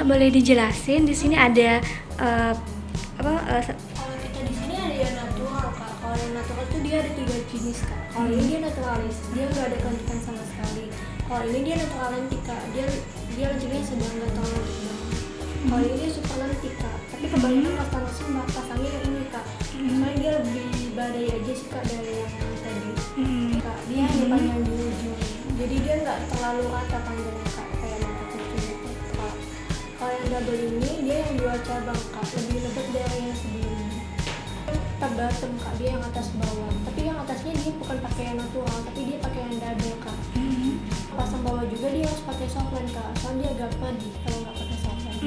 boleh dijelasin di sini ada apa? Kalau kita di sini ada yang natural kak. Kalau yang natural tuh dia ada 3 jenis kak. Kalau ini dia naturalis, dia nggak ada kelenturan sama sekali. Kalau ini dia natural lentik kak, dia lentiknya sedang nggak terlalu lentik banget. Kalau ini dia super lentik kak, tapi kebanyakan customer pasangnya yang ini kak. Soalnya dia lebih badai aja sih kak dari yang tadi. Kak, dia hanya panjang di ujung, jadi dia nggak terlalu rata panjangnya kak, kayak mata kucing gitu kak. Kalau yang double ini dia yang 2 cabang kak, lebih lebat dari yang sebelumnya. Top bottom kak, dia yang atas bawah, tapi yang atasnya dia bukan pakai yang natural, tapi dia pakai yang double kak. Pasang bawah juga dia harus pakai softline kak, soalnya dia agak pedih kalau nggak pakai softline.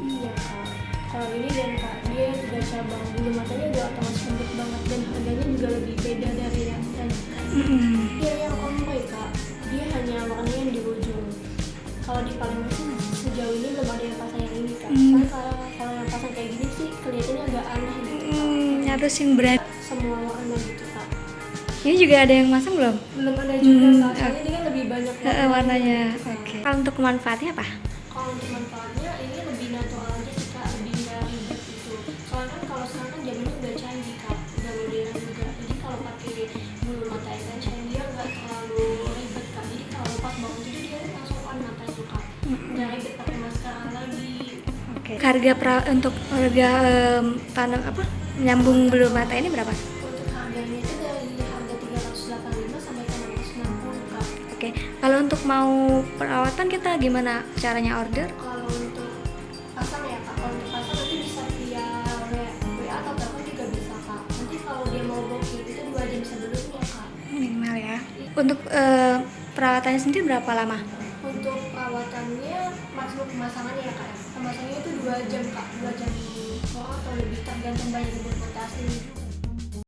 Iya kak. Kalau ini dan kak, dia yang 3 cabang, bulu matanya udah otomatis lembut banget dan harganya juga lebih beda dari yang tadi kak. Dia yang ombre kak, dia hanya warnanya yang di ujung. Kalau di Palembang sih sejauh ini belum ada yang pasang yang ini kak. Soalnya kalau yang pasang kayak gini sih kelihatannya agak aneh gitu kak. Nyatusin brand. Semua warna gitu kak. Ini juga ada yang masang belum? Belum ada juga kak, soalnya dia kan lebih banyak Warnanya. Oke. Kalau untuk manfaatnya apa? Kalau untuk manfaatnya ini lebih natural aja sih kak, lebih nggak ribet gitu. Soalnya kan kalau sekarang kan zamannya udah canggih kak, udah modern juga. Jadi kalau pakai bulu mata extension dia nggak terlalu ribet kak. Jadi kalau pas bangun tidur dia langsung on matanya kak. Nggak ribet pakai maskara lagi. Oke. Untuk harga tanam apa? Nyambung bulu mata ini berapa? Untuk harganya itu dari harga 385 sampai ke 660 kak. Oke. Kalau untuk mau perawatan kita gimana caranya order? Kalau untuk pasang ya kak, kalau untuk pasang nanti bisa via WA atau telepon juga bisa kak. Nanti kalau dia mau booking itu 2 jam sebelumnya kak. Minimal ya. Untuk perawatannya sendiri berapa lama? Untuk perawatannya maksimum pemasangannya ya kak. Pemasangannya itu 2 jam kak, 2 jam kurang atau lebih tergantung banyak bulu mata aslinya juga.